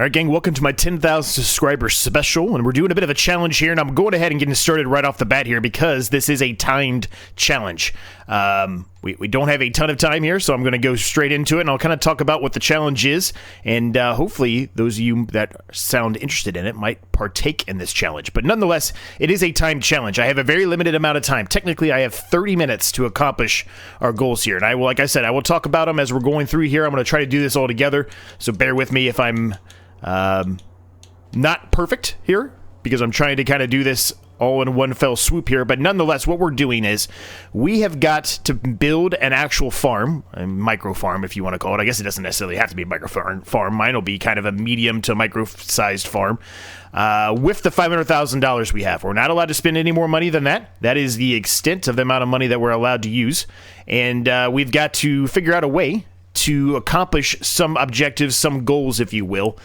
All right, gang, welcome to my 10,000 subscriber special, and we're doing a bit of a challenge here, and I'm going ahead and getting started right off the bat here because this is a timed challenge. We don't have a ton of time here, so I'm going to go straight into it, and I'll kind of talk about what the challenge is, and hopefully those of you that sound interested in it might partake in this challenge. But nonetheless, it is a timed challenge. I have a very limited amount of time. Technically, I have 30 minutes to accomplish our goals here, and I will, like I said, I will talk about them as we're going through here. I'm going to try to do this all together, so bear with me if I'm not perfect here, because I'm trying to kind of do this all in one fell swoop here, but nonetheless, what we're doing is we have got to build an actual farm, a micro farm if you want to call it. I guess it doesn't necessarily have to be a micro farm. Mine will be kind of a medium to micro-sized farm with the $500,000 we have. We're not allowed to spend any more money than that. That is the extent of the amount of money that we're allowed to use, and we've got to figure out a way to accomplish some objectives, some goals, if you will,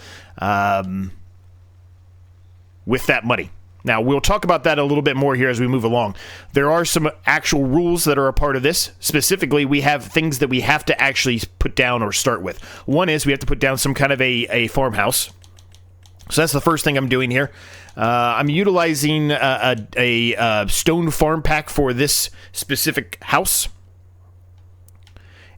with that money. Now, we'll talk about that a little bit more here as we move along. There are some actual rules that are a part of this. Specifically, we have things that we have to actually put down or start with. One is we have to put down some kind of a farmhouse. So that's the first thing I'm doing here. I'm utilizing a stone farm pack for this specific house.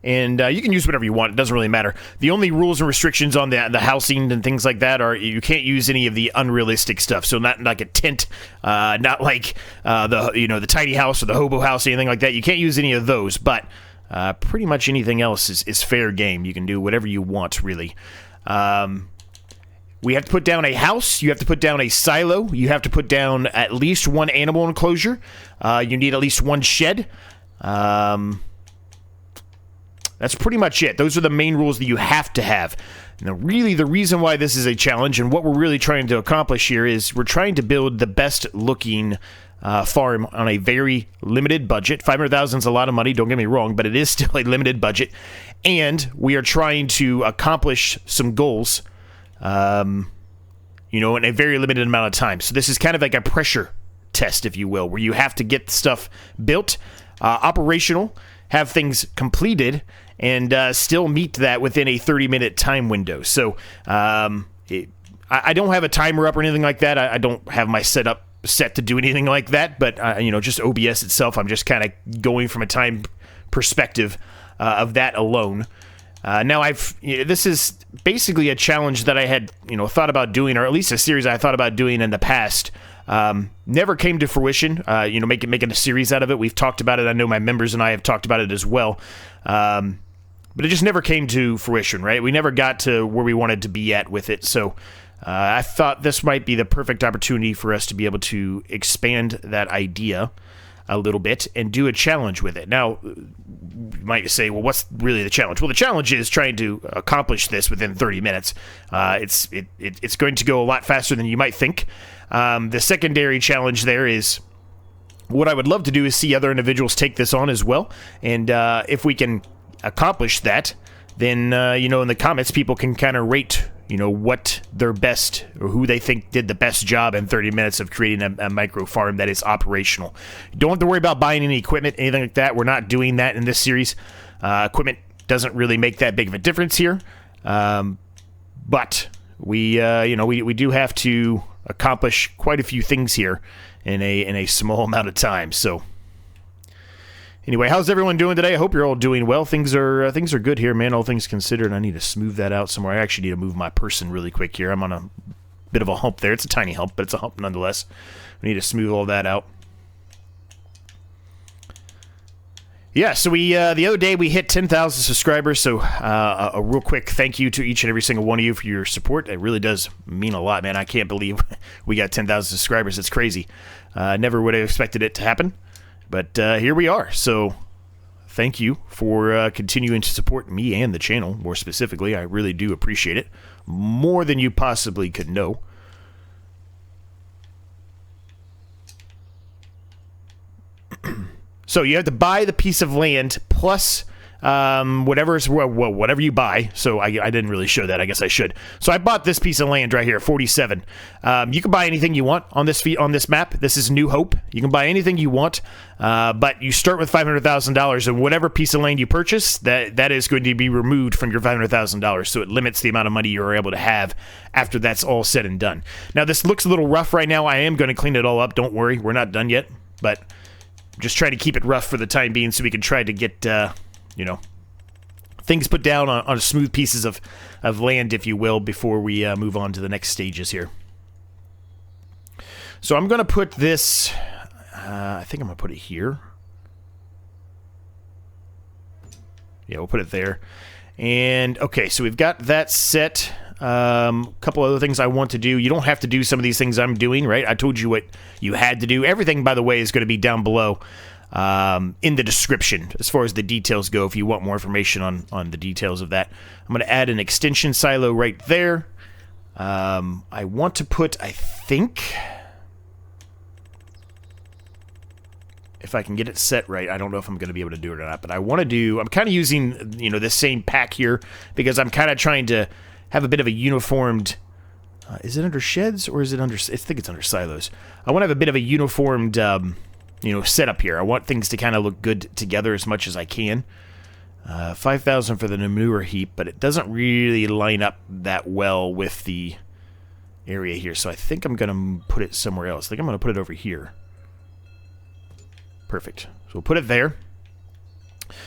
And you can use whatever you want. It doesn't really matter. The only rules and restrictions on the housing and things like that are you can't use any of the unrealistic stuff. So not like a tent, not like the tiny house or the hobo house, anything like that. You can't use any of those. But pretty much anything else is fair game. You can do whatever you want, really. We have to put down a house. You have to put down a silo. You have to put down at least one animal enclosure. You need at least one shed. That's pretty much it. Those are the main rules that you have to have. Now, really, the reason why this is a challenge and what we're really trying to accomplish here is we're trying to build the best-looking farm on a very limited budget. $500,000 is a lot of money, don't get me wrong, but it is still a limited budget. And we are trying to accomplish some goals, in a very limited amount of time. So this is kind of like a pressure test, if you will, where you have to get stuff built, operational, have things completed, and still meet that within a 30-minute time window. So I don't have a timer up or anything like that. I don't have my setup set to do anything like that, but just OBS itself, I'm just kind of going from a time perspective of that alone. Now, this is basically a challenge that I had thought about doing, or at least a series I thought about doing in the past. Never came to fruition, making a series out of it. We've talked about it. I know my members and I have talked about it as well. But it just never came to fruition, right? We never got to where we wanted to be at with it. So I thought this might be the perfect opportunity for us to be able to expand that idea a little bit and do a challenge with it. Now, you might say, well, what's really the challenge? Well, the challenge is trying to accomplish this within 30 minutes. It's going to go a lot faster than you might think. The secondary challenge there is what I would love to do is see other individuals take this on as well. And if we can accomplish that, then, in the comments, people can kind of rate, what their best or who they think did the best job in 30 minutes of creating a micro farm that is operational. You don't have to worry about buying any equipment, anything like that. We're not doing that in this series. Equipment doesn't really make that big of a difference here. But we do have to accomplish quite a few things here in a small amount of time. So anyway, how's everyone doing today? I hope you're all doing well. Things are good here, man. All things considered, I need to smooth that out somewhere. I actually need to move my person really quick here. I'm on a bit of a hump there. It's a tiny hump, but it's a hump nonetheless. We need to smooth all that out. Yeah, so we the other day we hit 10,000 subscribers, so a real quick thank you to each and every single one of you for your support. It really does mean a lot, man. I can't believe we got 10,000 subscribers. It's crazy. Never would have expected it to happen, but here we are. So thank you for continuing to support me and the channel, more specifically. I really do appreciate it, more than you possibly could know. So you have to buy the piece of land plus whatever you buy. So I didn't really show that. I guess I should. So I bought this piece of land right here, 47. You can buy anything you want on this map. This is New Hope. You can buy anything you want, but you start with $500,000, and whatever piece of land you purchase, that is going to be removed from your $500,000. So it limits the amount of money you're able to have after that's all said and done. Now this looks a little rough right now. I am going to clean it all up. Don't worry, we're not done yet, but just try to keep it rough for the time being so we can try to get things put down on smooth pieces of land, if you will, before we move on to the next stages here. So I'm going to put this, I think I'm going to put it here. Yeah, we'll put it there. And, okay, so we've got that set. A couple other things I want to do. You don't have to do some of these things I'm doing, right? I told you what you had to do. Everything, by the way, is going to be down below in the description as far as the details go if you want more information on the details of that. I'm going to add an extension silo right there. I want to put, I think, if I can get it set right, I don't know if I'm going to be able to do it or not, but I want to do, I'm kind of using, this same pack here because I'm kind of trying to have a bit of a uniformed, is it under sheds or is it under, I think it's under silos. I want to have a bit of a uniformed, setup here. I want things to kind of look good together as much as I can. 5,000 for the manure heap, but it doesn't really line up that well with the area here, so I think I'm going to put it somewhere else. I think I'm going to put it over here. Perfect. So we'll put it there.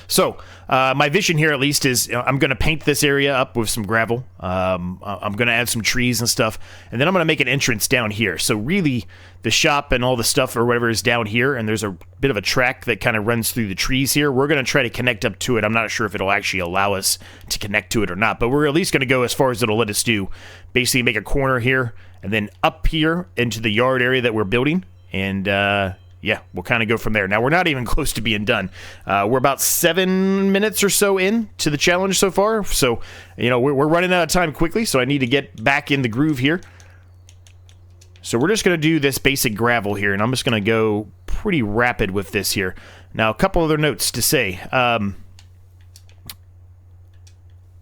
So, my vision here, at least, is I'm going to paint this area up with some gravel. I'm going to add some trees and stuff, and then I'm going to make an entrance down here. So, really, the shop and all the stuff or whatever is down here, and there's a bit of a track that kind of runs through the trees here. We're going to try to connect up to it. I'm not sure if it'll actually allow us to connect to it or not, but we're at least going to go as far as it'll let us do. Basically, make a corner here, and then up here into the yard area that we're building, and yeah, we'll kind of go from there. Now, we're not even close to being done. We're about 7 minutes or so in to the challenge so far. So, we're running out of time quickly, so I need to get back in the groove here. So we're just going to do this basic gravel here, and I'm just going to go pretty rapid with this here. Now, a couple other notes to say.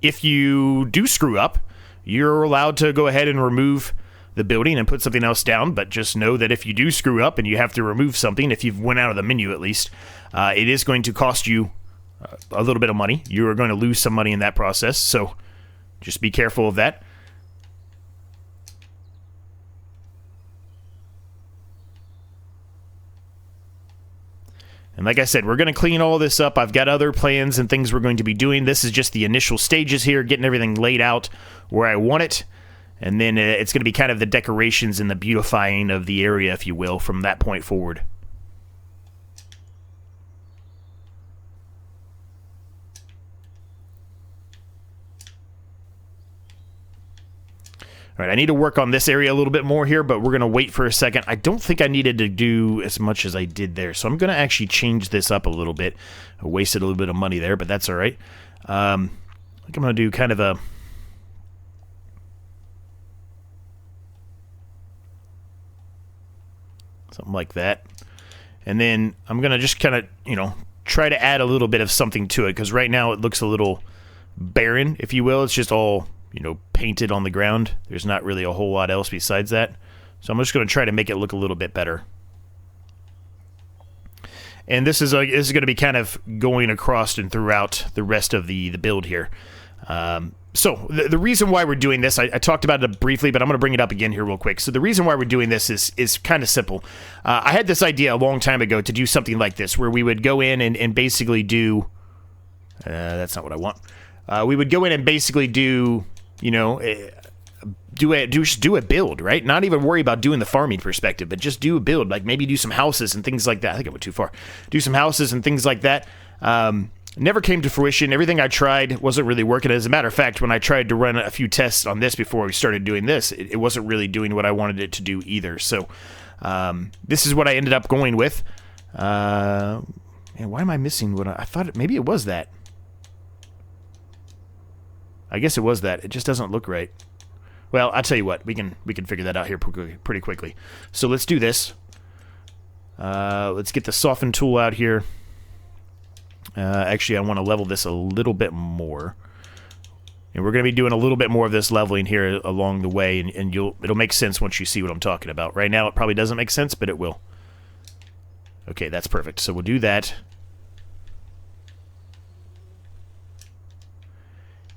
If you do screw up, you're allowed to go ahead and remove the building and put something else down, but just know that if you do screw up and you have to remove something, if you've went out of the menu at least, it is going to cost you a little bit of money. You are going to lose some money in that process, so just be careful of that. And like I said, we're going to clean all this up. I've got other plans and things we're going to be doing. This is just the initial stages here, getting everything laid out where I want it. And then it's going to be kind of the decorations and the beautifying of the area, if you will, from that point forward. All right, I need to work on this area a little bit more here, but we're going to wait for a second. I don't think I needed to do as much as I did there, so I'm going to actually change this up a little bit. I wasted a little bit of money there, but that's all right. I think I'm going to do kind of a... something like that. And then I'm going to just kind of, try to add a little bit of something to it, because right now it looks a little barren, if you will. It's just all, painted on the ground. There's not really a whole lot else besides that. So I'm just going to try to make it look a little bit better. And this is going to be kind of going across and throughout the rest of the build here. So the reason why we're doing this, I talked about it briefly, but I'm going to bring it up again here real quick. So the reason why we're doing this is kind of simple. I had this idea a long time ago to do something like this, where we would go in and basically do... that's not what I want. We would go in and basically do, do a build, right? Not even worry about doing the farming perspective, but just do a build. Like maybe do some houses and things like that. I think I went too far. Do some houses and things like that. Never came to fruition. Everything I tried wasn't really working. As a matter of fact, when I tried to run a few tests on this before we started doing this, it wasn't really doing what I wanted it to do either. So this is what I ended up going with. And why am I missing what I thought? Maybe it was that. I guess it was that. It just doesn't look right. Well, I'll tell you what. We can figure that out here pretty quickly. So let's do this. Let's get the soften tool out here. Actually, I want to level this a little bit more. And we're going to be doing a little bit more of this leveling here along the way, and it'll make sense once you see what I'm talking about. Right now, it probably doesn't make sense, but it will. Okay, that's perfect. So we'll do that.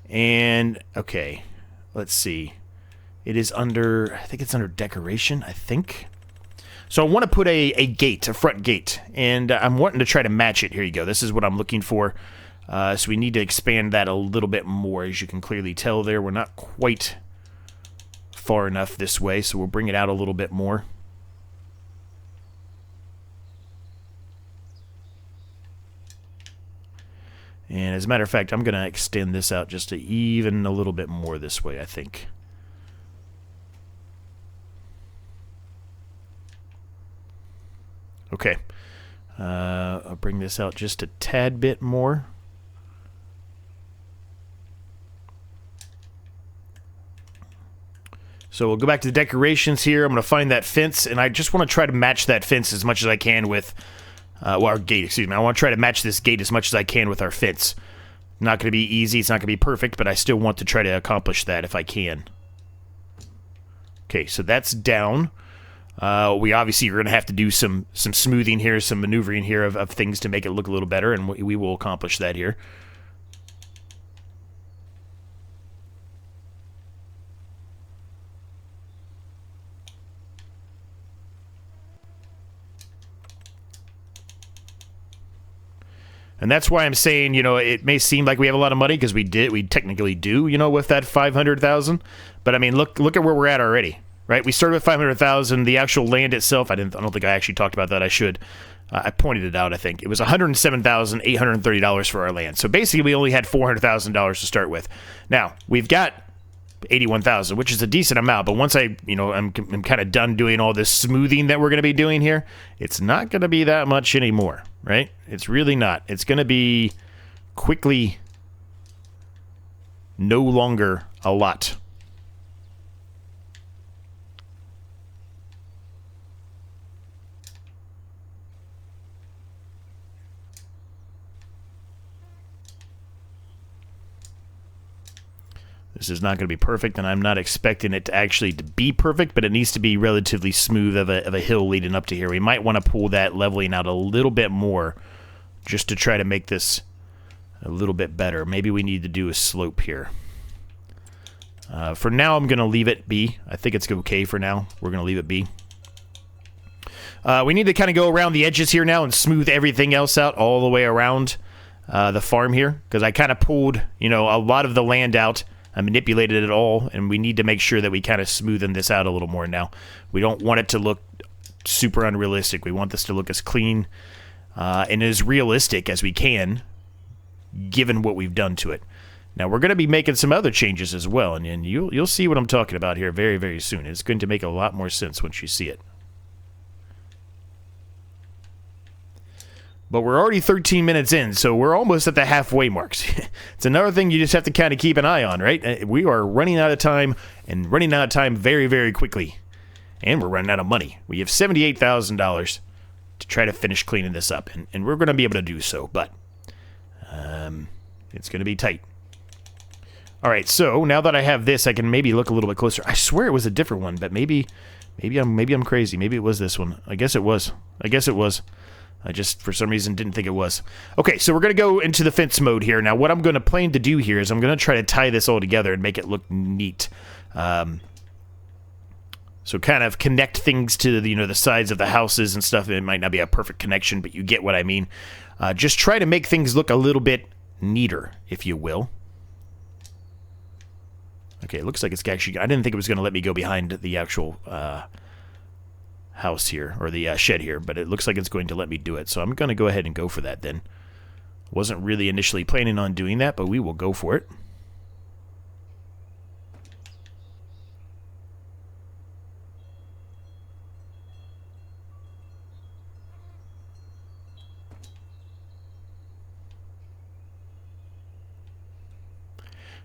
And, okay, let's see. It is under, I think it's under decoration, I think. So I want to put a gate, a front gate, and I'm wanting to try to match it. Here you go. This is what I'm looking for. So we need to expand that a little bit more. As you can clearly tell there, we're not quite far enough this way, so we'll bring it out a little bit more. And as a matter of fact, I'm going to extend this out just to even a little bit more this way, I think. Okay. I'll bring this out just a tad bit more. So we'll go back to the decorations here. I'm going to find that fence, and I just want to try to match that fence as much as I can with... well, our gate, excuse me. I want to try to match this gate as much as I can with our fence. Not going to be easy. It's not going to be perfect, but I still want to try to accomplish that if I can. Okay, so that's down. We obviously are going to have to do some smoothing here, some maneuvering here of things to make it look a little better, and we will accomplish that here. And that's why I'm saying, you know, it may seem like we have a lot of money, because we technically do, you know, with that 500,000. But I mean, look at where we're at already, right? We started with 500,000. The actual land itself, I don't think I actually talked about that. I should. I pointed it out. I think it was $107,830 for our land. So basically, we only had $400,000 to start with. Now we've got 81,000, which is a decent amount. But once I'm kind of done doing all this smoothing that we're going to be doing here, it's not going to be that much anymore, right? It's really not. It's going to be quickly no longer a lot. This is not going to be perfect, and I'm not expecting it to actually be perfect, but it needs to be relatively smooth of a hill leading up to here. We might want to pull that leveling out a little bit more just to try to make this a little bit better. Maybe we need to do a slope here. For now, I'm going to leave it be. I think it's okay for now. We're going to leave it be. We need to kind of go around the edges here now and smooth everything else out all the way around the farm here, because I kind of pulled, you know, a lot of the land out. I manipulated it all, and we need to make sure that we kind of smoothen this out a little more now. We don't want it to look super unrealistic. We want this to look as clean and as realistic as we can, given what we've done to it. Now, we're going to be making some other changes as well, and you'll see what I'm talking about here very, very soon. It's going to make a lot more sense once you see it. But we're already 13 minutes in, so we're almost at the halfway marks. It's another thing you just have to kind of keep an eye on, right? We are running out of time, and running out of time very, very quickly. And we're running out of money. We have $78,000 to try to finish cleaning this up, and we're going to be able to do so, but it's going to be tight. All right, so now that I have this, I can maybe look a little bit closer. I swear it was a different one, but maybe I'm crazy. Maybe it was this one. I guess it was. I just, for some reason, didn't think it was. Okay, so we're going to go into the fence mode here. Now, what I'm going to plan to do here is I'm going to try to tie this all together and make it look neat. So kind of connect things to the, the sides of the houses and stuff. It might not be a perfect connection, but you get what I mean. Just try to make things look a little bit neater, if you will. Okay, it looks like it's actually... I didn't think it was going to let me go behind the actual... house here, or the shed here, but it looks like it's going to let me do it, so I'm going to go ahead and go for that then. Wasn't really initially planning on doing that, but we will go for it.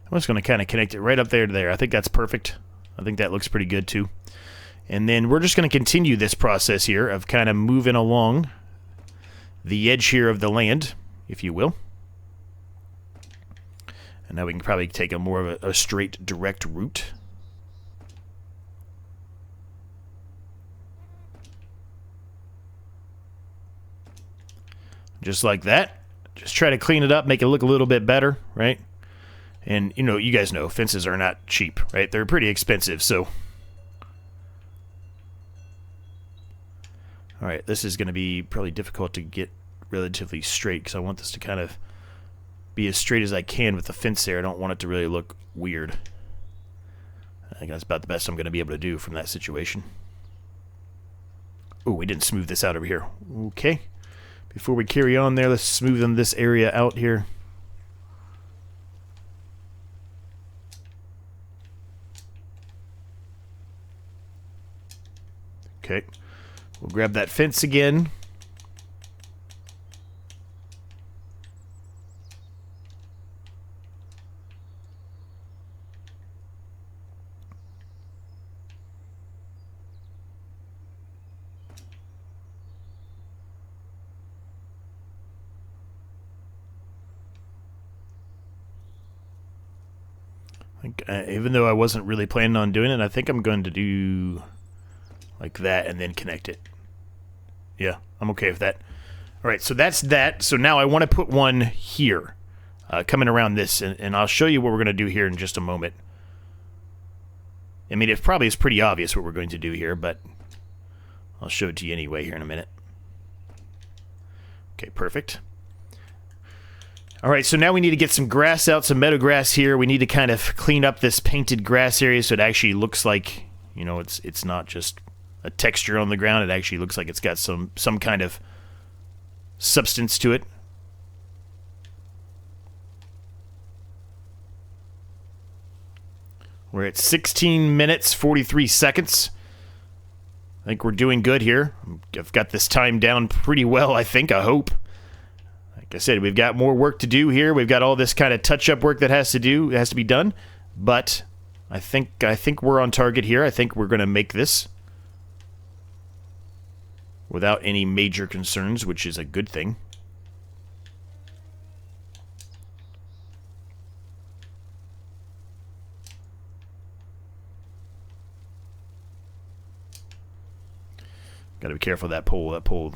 I'm just going to kind of connect it right up there to there. I think that's perfect. I think that looks pretty good too. And then we're just going to continue this process here of kind of moving along the edge here of the land if you will. And now we can probably take a more of a straight, direct route. Just like that. Just try to clean it up, make it look a little bit better, right? And, you know, you guys know, fences are not cheap, right? They're pretty expensive, so... Alright, this is going to be probably difficult to get relatively straight, because I want this to kind of be as straight as I can with the fence there. I don't want it to really look weird. I think that's about the best I'm going to be able to do from that situation. Oh, we didn't smooth this out over here. Okay. Before we carry on there, let's smoothen this area out here. Okay. We'll grab that fence again. Even though I wasn't really planning on doing it, I think I'm going to do like that and then connect it. Yeah, I'm okay with that. Alright, so that's that. So now I want to put one here, coming around this, and I'll show you what we're going to do here in just a moment. I mean, it probably is pretty obvious what we're going to do here, but I'll show it to you anyway here in a minute. Okay, perfect. Alright, so now we need to get some grass out, some meadow grass here. We need to kind of clean up this painted grass area so it actually looks like, you know, it's not just a texture on the ground. It actually looks like it's got some kind of substance to it. We're at 16 minutes, 43 seconds. I think we're doing good here. I've got this time down pretty well, I think, I hope. Like I said, we've got more work to do here. We've got all this kind of touch-up work that has to be done. But I think we're on target here. I think we're going to make this without any major concerns, which is a good thing. Got to be careful of that pole. That pole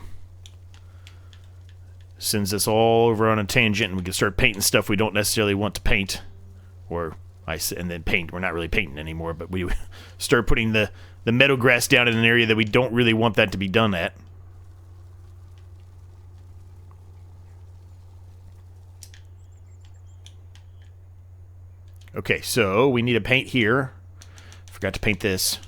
sends us all over on a tangent, and we can start painting stuff we don't necessarily want to paint. And then paint. We're not really painting anymore, but we start putting the meadow grass down in an area that we don't really want that to be done at. Okay, so we need to paint here. Forgot to paint this.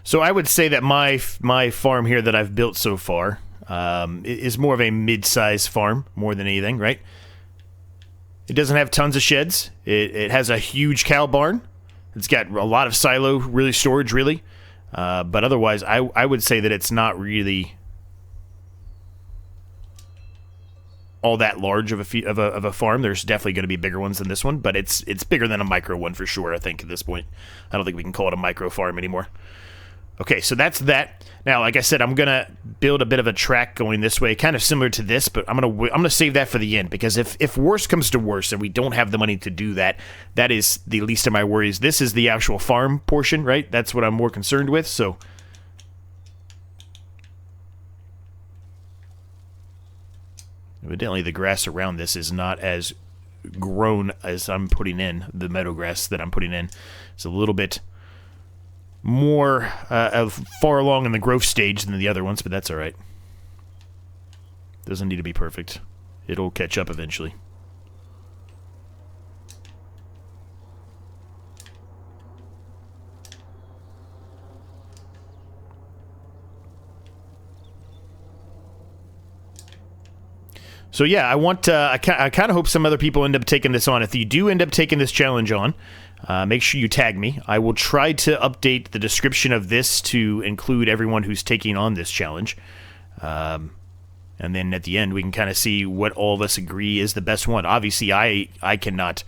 So I would say that my farm here that I've built so far is more of a mid-size farm, more than anything, right? It doesn't have tons of sheds. It has a huge cow barn. It's got a lot of silo, really storage, really. But otherwise, I would say that it's not really all that large of a farm. There's definitely going to be bigger ones than this one, but it's bigger than a micro one for sure, I think, at this point. I don't think we can call it a micro farm anymore. Okay, so that's that. Now, like I said, I'm gonna build a bit of a track going this way, kind of similar to this, but I'm gonna save that for the end, because if worse comes to worse and we don't have the money to do that, that is the least of my worries. This is the actual farm portion, right? That's what I'm more concerned with. So evidently the grass around this is not as grown as I'm putting in. The meadow grass that I'm putting in, it's a little bit more far along in the growth stage than the other ones, but that's all right. Doesn't need to be perfect. It'll catch up eventually. So yeah, I kind of hope some other people end up taking this on. If you do end up taking this challenge on, make sure you tag me. I will try to update the description of this to include everyone who's taking on this challenge. And And then at the end, we can kind of see what all of us agree is the best one. Obviously, I cannot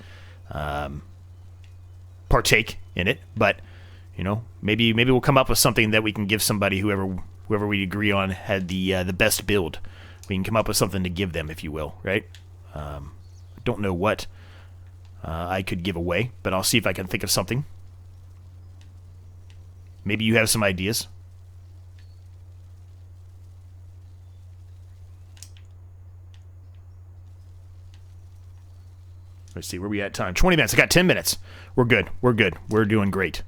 partake in it, but you know, maybe we'll come up with something that we can give somebody, whoever we agree on had the best build. We can come up with something to give them, if you will, right? Don't know what I could give away, but I'll see if I can think of something. Maybe you have some ideas. Let's see, where we at time? 20 minutes. I got 10 minutes. We're good. We're good. We're doing great.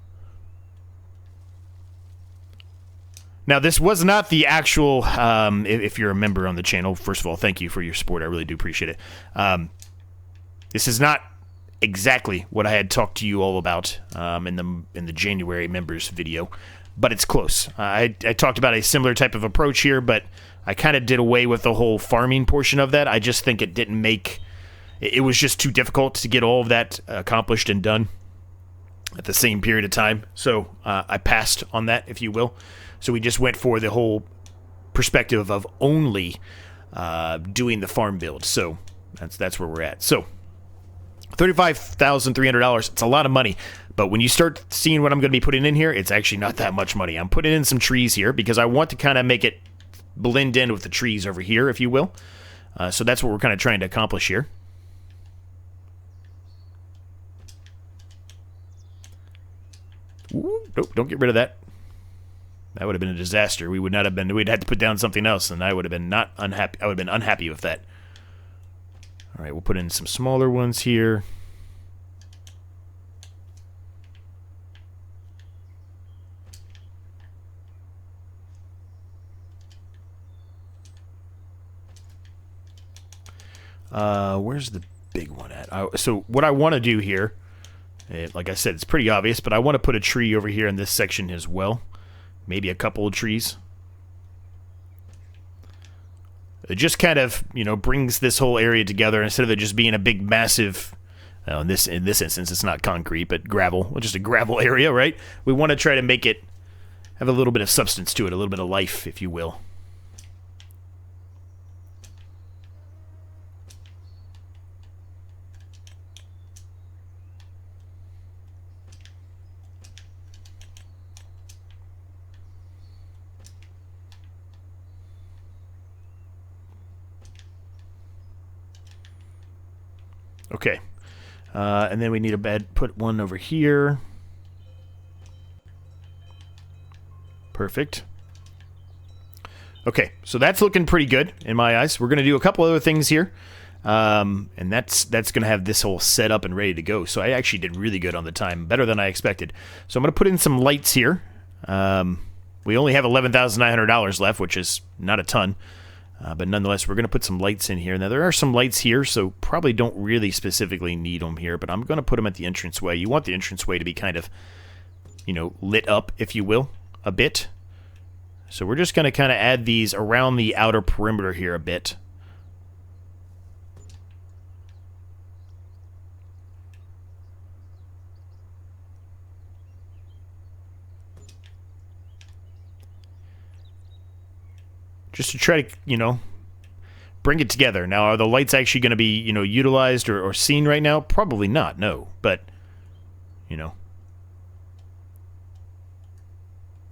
Now, this was not the actual, if you're a member on the channel, first of all, thank you for your support. I really do appreciate it. This is not exactly what I had talked to you all about in the January members video, but it's close. I talked about a similar type of approach here, but I kind of did away with the whole farming portion of that. I just think it didn't make... It was just too difficult to get all of that accomplished and done at the same period of time. So I passed on that, if you will. So we just went for the whole perspective of only doing the farm build. So that's where we're at. So $35,300, it's a lot of money. But when you start seeing what I'm going to be putting in here, it's actually not that much money. I'm putting in some trees here because I want to kind of make it blend in with the trees over here, if you will. So that's what we're kind of trying to accomplish here. Ooh, nope, don't get rid of that. That would have been a disaster. We would not have been... We'd had to put down something else, and I would have been not unhappy. I would have been unhappy with that. All right, we'll put in some smaller ones here. Where's the big one at? So what I want to do here... like I said, it's pretty obvious, but I want to put a tree over here in this section as well. Maybe a couple of trees. It just kind of, you know, brings this whole area together instead of it just being a big, massive... in this instance, it's not concrete, but gravel. Well, just a gravel area, right? We want to try to make it have a little bit of substance to it, a little bit of life, if you will. Okay, and then we need put one over here. Perfect. Okay, so that's looking pretty good in my eyes. We're going to do a couple other things here, and that's going to have this whole set up and ready to go. So I actually did really good on the time, better than I expected. So I'm going to put in some lights here. We only have $11,900 left, which is not a ton. But nonetheless, we're going to put some lights in here. Now, there are some lights here, so probably don't really specifically need them here, but I'm going to put them at the entranceway. You want the entranceway to be kind of, you know, lit up, if you will, a bit. So we're just going to kind of add these around the outer perimeter here a bit. Just to try to, you know, bring it together. Now, are the lights actually going to be, you know, utilized or seen right now? Probably not, no. But, you know,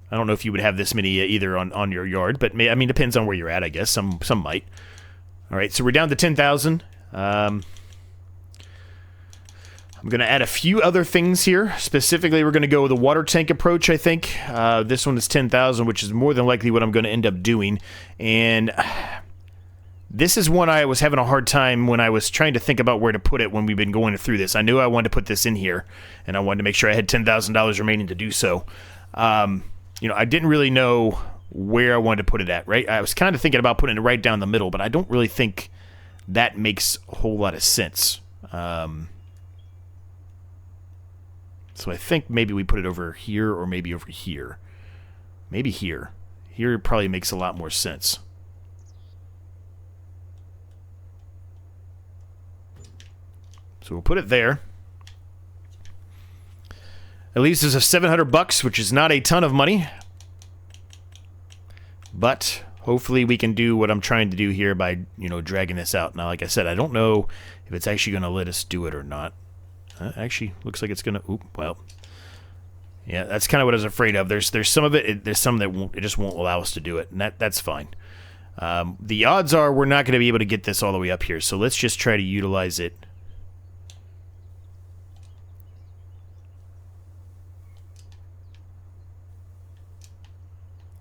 I don't know if you would have this many either on your yard, but I mean, depends on where you're at, I guess. Some might. All right, so we're down to 10,000. I'm going to add a few other things here. Specifically, we're going to go with a water tank approach, I think. This one is 10,000, which is more than likely what I'm going to end up doing. And this is one I was having a hard time when I was trying to think about where to put it when we've been going through this. I knew I wanted to put this in here, and I wanted to make sure I had $10,000 remaining to do so. You know, I didn't really know where I wanted to put it at, right? I was kind of thinking about putting it right down the middle, but I don't really think that makes a whole lot of sense. So I think maybe we put it over here or maybe over here. Maybe here. Here probably makes a lot more sense. So we'll put it there. At least there's a $700, which is not a ton of money. But hopefully we can do what I'm trying to do here by, you know, dragging this out. Now, like I said, I don't know if it's actually going to let us do it or not. Actually, looks like it's going to... Oop, well... Yeah, that's kind of what I was afraid of. There's some of it, there's some that won't, it just won't allow us to do it, and that's fine. The odds are we're not going to be able to get this all the way up here, so let's just try to utilize it.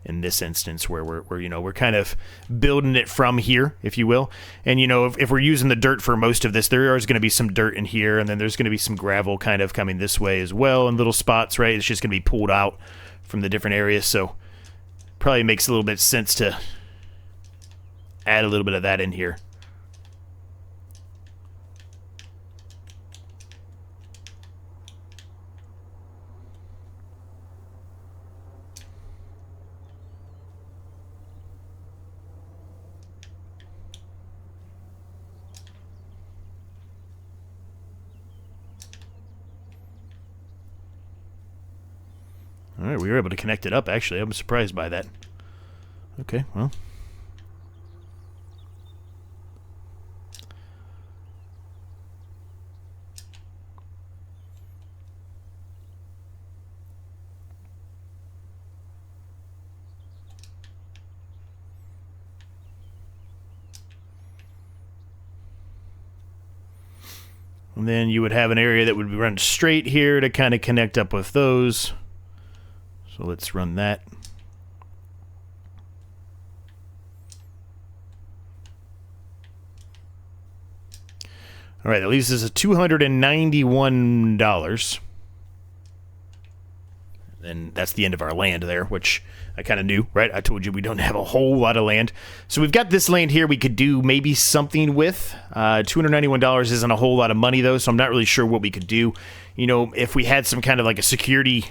In this instance, where we're kind of building it from here, if you will. And you know, if we're using the dirt for most of this, there is going to be some dirt in here, and then there's going to be some gravel kind of coming this way as well in little spots, right? It's just going to be pulled out from the different areas, so probably makes a little bit of sense to add a little bit of that in here. All right, we were able to connect it up, actually. I'm surprised by that. Okay, well. And then you would have an area that would run straight here to kind of connect up with those. So let's run that. All right, that leaves us at $291. And that's the end of our land there, which I kind of knew, right? I told you we don't have a whole lot of land. So we've got this land here we could do maybe something with. $291 isn't a whole lot of money, though, so I'm not really sure what we could do. You know, if we had some kind of like a security,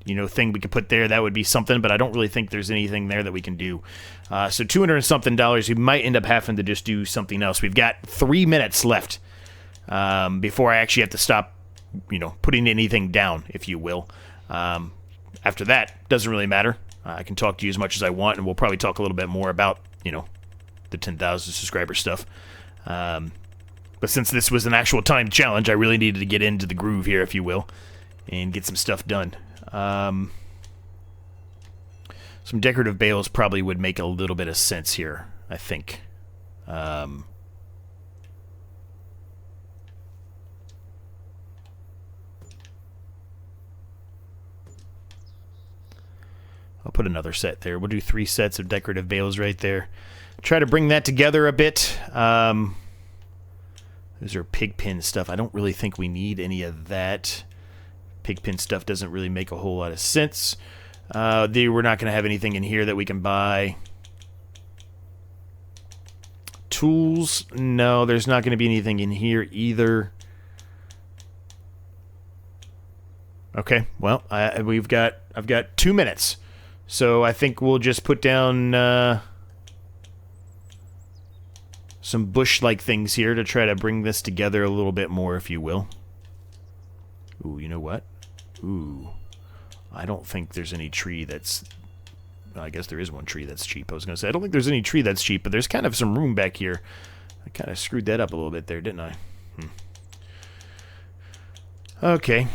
you know, thing we could put there, that would be something, but I don't really think there's anything there that we can do. So $200 and something, we might end up having to just do something else. We've got 3 minutes left before I actually have to stop, you know, putting anything down, if you will. After that, doesn't really matter. I can talk to you as much as I want, and we'll probably talk a little bit more about, you know, the 10,000 subscriber stuff. But since this was an actual time challenge, I really needed to get into the groove here, if you will, and get some stuff done. Some decorative bales probably would make a little bit of sense here, I think. I'll put another set there. We'll do 3 sets of decorative bales right there. Try to bring that together a bit. Those are pig pen stuff. I don't really think we need any of that. Pigpen stuff doesn't really make a whole lot of sense. We're not going to have anything in here that we can buy. Tools, no, there's not going to be anything in here either. Okay, well, I've got 2 minutes, so I think we'll just put down some bush-like things here to try to bring this together a little bit more, if you will. Ooh, you know what? Ooh, I don't think there's any tree that's... Well, I guess there is one tree that's cheap. I was going to say, I don't think there's any tree that's cheap, but there's kind of some room back here. I kind of screwed that up a little bit there, didn't I? Okay.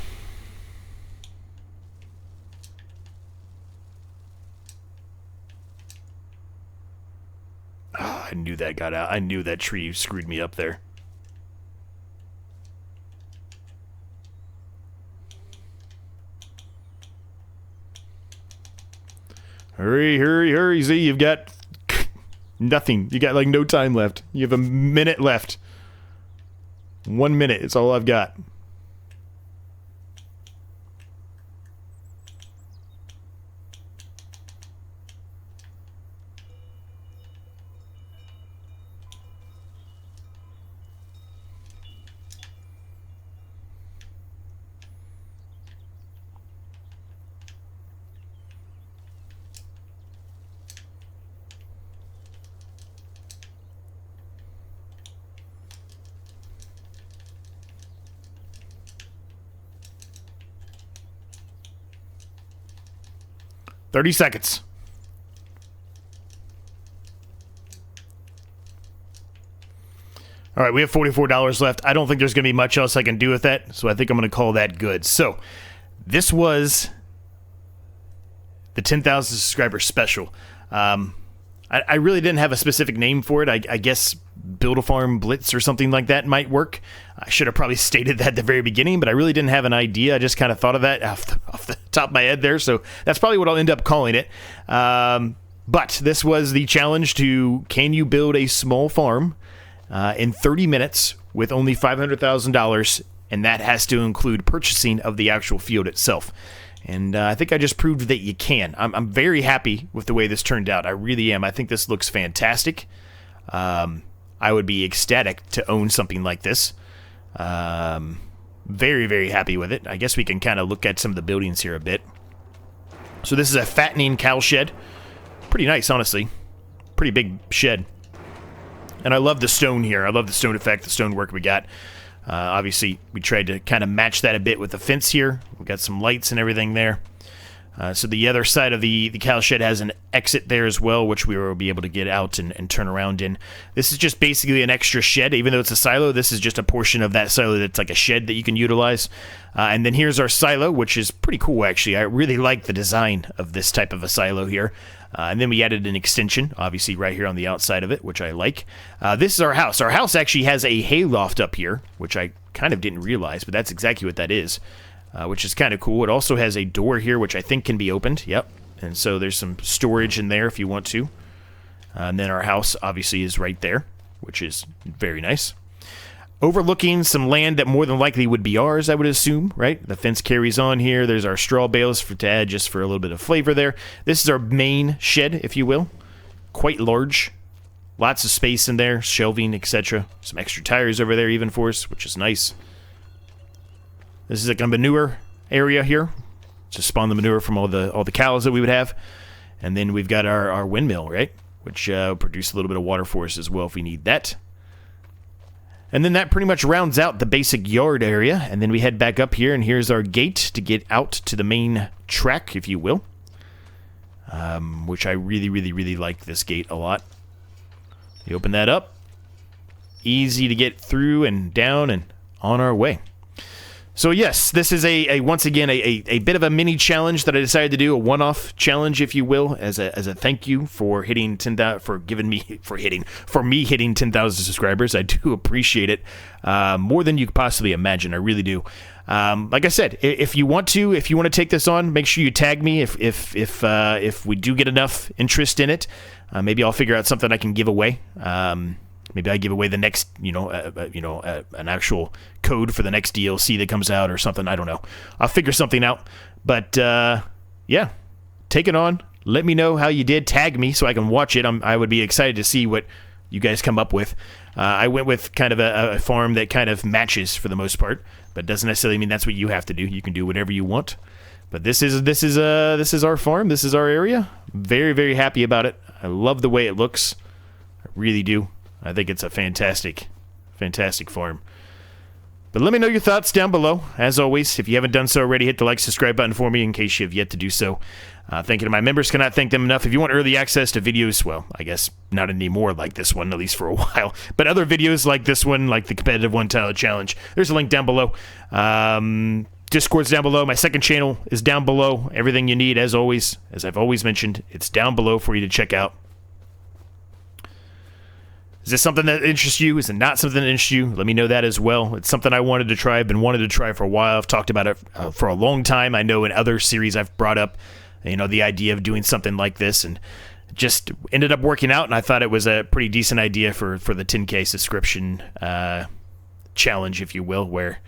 Oh, I knew that got out. I knew that tree screwed me up there. Hurry, hurry, hurry. See, you've got nothing. You got like no time left. You have a minute left. 1 minute. It's all I've got. $30 seconds. All right, we have $44 left. I don't think there's going to be much else I can do with that, so I think I'm going to call that good. So, this was the 10,000 subscriber special. I really didn't have a specific name for it. I guess Build-A-Farm Blitz or something like that might work. I should have probably stated that at the very beginning, but I really didn't have an idea. I just kind of thought of that off the top of my head there, so that's probably what I'll end up calling it. But this was the challenge to, can you build a small farm in 30 minutes with only $500,000, and that has to include purchasing of the actual field itself. And I think I just proved that you can. I'm very happy with the way this turned out. I really am. I think this looks fantastic. I would be ecstatic to own something like this. Very, very happy with it. I guess we can kind of look at some of the buildings here a bit. So this is a fattening cow shed. Pretty nice, honestly. Pretty big shed. And I love the stone here. I love the stone effect, the stonework we got. Obviously, we tried to kind of match that a bit with the fence here. We got some lights and everything there. So the other side of the cow shed has an exit there as well, which we will be able to get out and turn around in. This is just basically an extra shed. Even though it's a silo, this is just a portion of that silo that's like a shed that you can utilize. And then here's our silo, which is pretty cool, actually. I really like the design of this type of a silo here. And then we added an extension, obviously, right here on the outside of it, which I like. This is our house. Our house actually has a hay loft up here, which I kind of didn't realize, but that's exactly what that is. Which is kind of cool. It also has a door here, which I think can be opened. Yep. And so there's some storage in there if you want to. And then our house, obviously, is right there, which is very nice. Overlooking some land that more than likely would be ours, I would assume, right? The fence carries on here. There's our straw bales to add just for a little bit of flavor there. This is our main shed, if you will. Quite large. Lots of space in there, shelving, etc. Some extra tires over there even for us, which is nice. This is like a manure area here. To spawn the manure from all the cows that we would have. And then we've got our windmill, right? Which produce a little bit of water for us as well if we need that. And then that pretty much rounds out the basic yard area. And then we head back up here, and here's our gate to get out to the main track, if you will. Which I really, really, really like this gate a lot. You open that up. Easy to get through and down and on our way. So yes, this is once again a bit of a mini challenge that I decided to do, a one-off challenge, if you will, as a thank you for hitting 10,000, for me hitting 10,000 subscribers. I do appreciate it more than you could possibly imagine. I really do. Like I said, if you want to take this on, make sure you tag me if we do get enough interest in it. Maybe I'll figure out something I can give away. Maybe I give away the next, an actual code for the next DLC that comes out or something. I don't know. I'll figure something out. But, yeah, take it on. Let me know how you did. Tag me so I can watch it. I would be excited to see what you guys come up with. I went with kind of a farm that kind of matches for the most part, but doesn't necessarily mean that's what you have to do. You can do whatever you want. But this is our farm. This is our area. Very, very happy about it. I love the way it looks. I really do. I think it's a fantastic, fantastic farm. But let me know your thoughts down below. As always, if you haven't done so already, hit the like, subscribe button for me in case you have yet to do so. Thank you to my members. Cannot thank them enough. If you want early access to videos, well, I guess not anymore like this one, at least for a while. But other videos like this one, like the competitive one-tile challenge, there's a link down below. Discord's down below. My second channel is down below. Everything you need, as always, as I've always mentioned, it's down below for you to check out. Is this something that interests you? Is it not something that interests you? Let me know that as well. It's something I wanted to try. I've been wanting to try for a while. I've talked about it for a long time. I know in other series I've brought up, the idea of doing something like this, and just ended up working out, and I thought it was a pretty decent idea for the 10K subscription challenge, if you will, where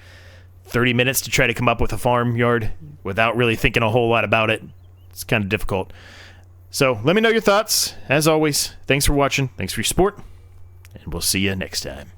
30 minutes to try to come up with a farmyard without really thinking a whole lot about it. It's kind of difficult. So let me know your thoughts. As always, thanks for watching. Thanks for your support. And we'll see you next time.